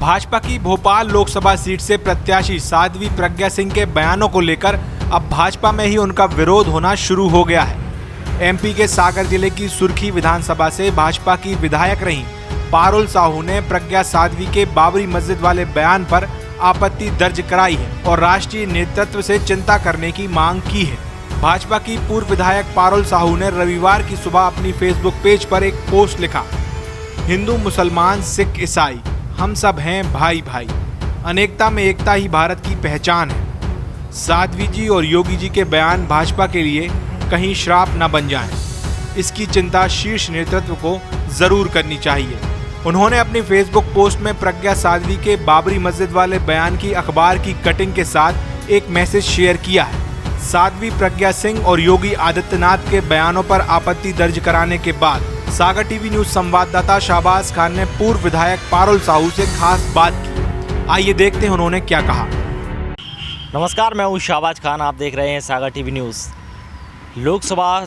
भाजपा की भोपाल लोकसभा सीट से प्रत्याशी साध्वी प्रज्ञा सिंह के बयानों को लेकर अब भाजपा में ही उनका विरोध होना शुरू हो गया है। एमपी के सागर जिले की सुर्खी विधानसभा से भाजपा की विधायक रहीं पारुल साहू ने प्रज्ञा साध्वी के बाबरी मस्जिद वाले बयान पर आपत्ति दर्ज कराई है और राष्ट्रीय नेतृत्व से चिंता करने की मांग की है। भाजपा की पूर्व विधायक पारुल साहू ने रविवार की सुबह अपनी फेसबुक पेज पर एक पोस्ट लिखा, हिंदू मुसलमान सिख ईसाई हम सब हैं भाई भाई, अनेकता में एकता ही भारत की पहचान है। साध्वी जी और योगी जी के बयान भाजपा के लिए कहीं श्राप न बन जाएं, इसकी चिंता शीर्ष नेतृत्व को जरूर करनी चाहिए। उन्होंने अपनी फेसबुक पोस्ट में प्रज्ञा साध्वी के बाबरी मस्जिद वाले बयान की अखबार की कटिंग के साथ एक मैसेज शेयर किया है। साध्वी प्रज्ञा सिंह और योगी आदित्यनाथ के बयानों पर आपत्ति दर्ज कराने के बाद सागर टीवी न्यूज संवाददाता शाहबाज खान ने पूर्व विधायक पारुल साहू से खास बात की। आइए देखते हैं उन्होंने क्या कहा। नमस्कार, मैं हूँ शाहबाज खान, आप देख रहे हैं सागर टीवी न्यूज़। लोकसभा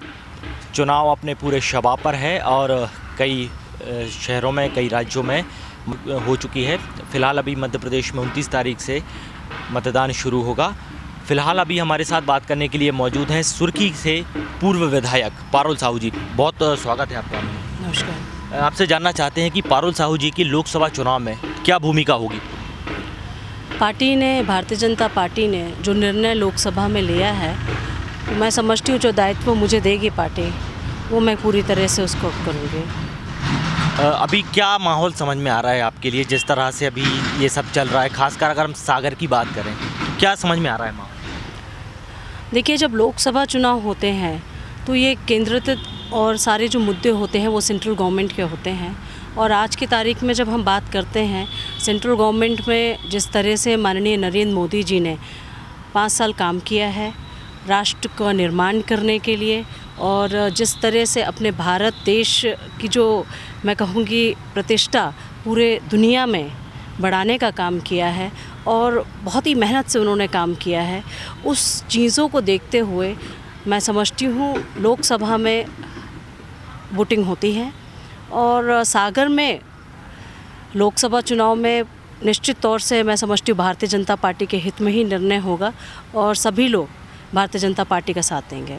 चुनाव अपने पूरे शबाब पर है और कई शहरों में, कई राज्यों में हो चुकी है। फ़िलहाल अभी मध्य प्रदेश में 29 तारीख से मतदान शुरू होगा। फ़िलहाल अभी हमारे साथ बात करने के लिए मौजूद हैं सुर्खी से पूर्व विधायक पारुल साहू जी। बहुत स्वागत है आपका। नमस्कार। आपसे जानना चाहते हैं कि पारुल साहू जी की लोकसभा चुनाव में क्या भूमिका होगी? पार्टी ने, भारतीय जनता पार्टी ने जो निर्णय लोकसभा में लिया है, मैं समझती हूँ जो दायित्व मुझे देगी पार्टी, वो मैं पूरी तरह से उसको करूँगी। अभी क्या माहौल समझ में आ रहा है आपके लिए, जिस तरह से अभी ये सब चल रहा है, खासकर अगर हम सागर की बात करें, क्या समझ में आ रहा है माहौल? देखिए, जब लोकसभा चुनाव होते हैं तो ये केंद्रित और सारे जो मुद्दे होते हैं वो सेंट्रल गवर्नमेंट के होते हैं। और आज की तारीख में जब हम बात करते हैं सेंट्रल गवर्नमेंट में, जिस तरह से माननीय नरेंद्र मोदी जी ने 5 साल काम किया है राष्ट्र का निर्माण करने के लिए, और जिस तरह से अपने भारत देश की जो मैं कहूँगी प्रतिष्ठा पूरे दुनिया में बढ़ाने का काम किया है और बहुत ही मेहनत से उन्होंने काम किया है, उस चीज़ों को देखते हुए मैं समझती हूँ लोकसभा में वोटिंग होती है और सागर में लोकसभा चुनाव में निश्चित तौर से मैं समझती हूँ भारतीय जनता पार्टी के हित में ही निर्णय होगा और सभी लोग भारतीय जनता पार्टी का साथ देंगे।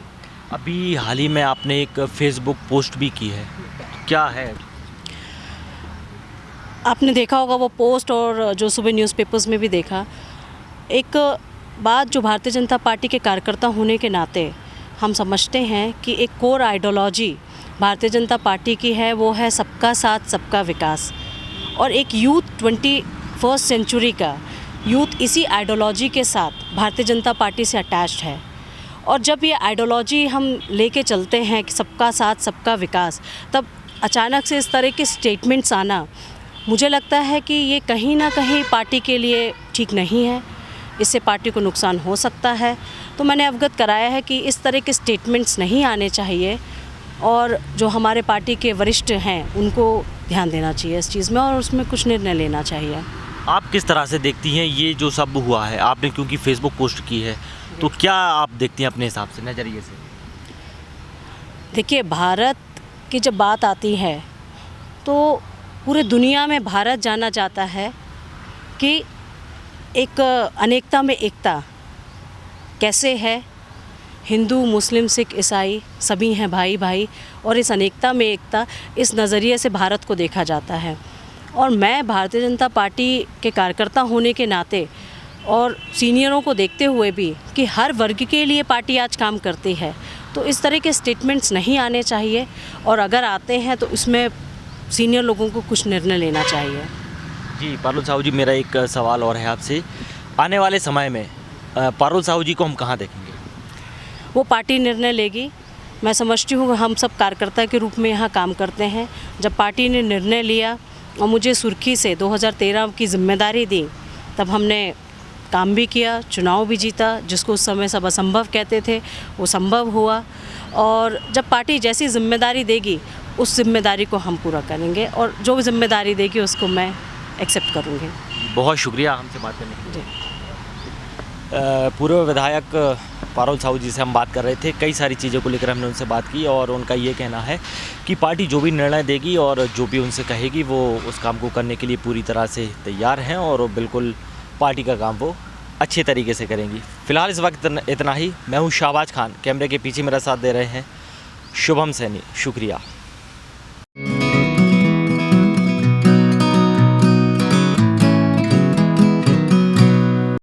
अभी हाल ही में आपने एक फेसबुक पोस्ट भी की है, क्या है? आपने देखा होगा वो पोस्ट और जो सुबह न्यूज़पेपर्स में भी देखा। एक बात जो भारतीय जनता पार्टी के कार्यकर्ता होने के नाते हम समझते हैं कि एक core ideology Bharatiya Janata party की है, वो है सबका साथ सबका विकास। और एक यूथ 21st सेंचुरी का यूथ इसी आइडियोलॉजी के साथ भारतीय जनता पार्टी से अटैच्ड है। और जब ये आइडियोलॉजी हम लेके चलते हैं कि सबका साथ सबका विकास, तब अचानक से इस तरह के स्टेटमेंट्स आना, मुझे लगता है कि ये कहीं ना कहीं पार्टी के लिए ठीक नहीं है, इससे पार्टी को नुकसान हो सकता है। तो मैंने अवगत कराया है कि इस तरह के स्टेटमेंट्स नहीं आने चाहिए और जो हमारे पार्टी के वरिष्ठ हैं उनको ध्यान देना चाहिए इस चीज़ में और उसमें कुछ निर्णय लेना चाहिए। आप किस तरह से देखती हैं ये जो सब हुआ है? आपने क्योंकि फेसबुक पोस्ट की है, तो क्या आप देखती हैं अपने हिसाब से, नज़रिए से? देखिए, भारत की जब बात आती है तो पूरे दुनिया में भारत जाना जाता है कि एक अनेकता में एकता कैसे है। हिंदू, मुस्लिम, सिख, ईसाई सभी हैं भाई भाई, और इस अनेकता में एकता, इस नज़रिए से भारत को देखा जाता है। और मैं भारतीय जनता पार्टी के कार्यकर्ता होने के नाते और सीनियरों को देखते हुए भी कि हर वर्ग के लिए पार्टी आज काम करती है, तो इस तरह के स्टेटमेंट्स नहीं आने चाहिए और अगर आते हैं तो इसमें सीनियर लोगों को कुछ निर्णय लेना चाहिए। जी पारुल साहू जी, मेरा एक सवाल और है आपसे। आने वाले समय में पारुल साहू जी को हम कहाँ देखेंगे? वो पार्टी निर्णय लेगी। मैं समझती हूँ हम सब कार्यकर्ता के रूप में यहाँ काम करते हैं। जब पार्टी ने निर्णय लिया और मुझे सुर्खी से 2013 की जिम्मेदारी दी, तब हमने काम भी किया, चुनाव भी जीता, जिसको उस समय सब असंभव कहते थे वो संभव हुआ। और जब पार्टी जैसी जिम्मेदारी देगी उस जिम्मेदारी को हम पूरा करेंगे और जो भी जिम्मेदारी देगी उसको मैं एक्सेप्ट करूँगी। बहुत शुक्रिया हमसे बात करने के लिए। जी। पूर्व विधायक पारुल साहू जी से हम बात कर रहे थे। कई सारी चीज़ों को लेकर हमने उनसे बात की और उनका ये कहना है कि पार्टी जो भी निर्णय देगी और जो भी उनसे कहेगी वो उस काम को करने के लिए पूरी तरह से तैयार हैं और बिल्कुल पार्टी का काम वो अच्छे तरीके से करेंगी। फ़िलहाल इस वक्त इतना ही। मैं हूँ शाहबाज खान, कैमरे के पीछे मेरा साथ दे रहे हैं शुभम सैनी। शुक्रिया।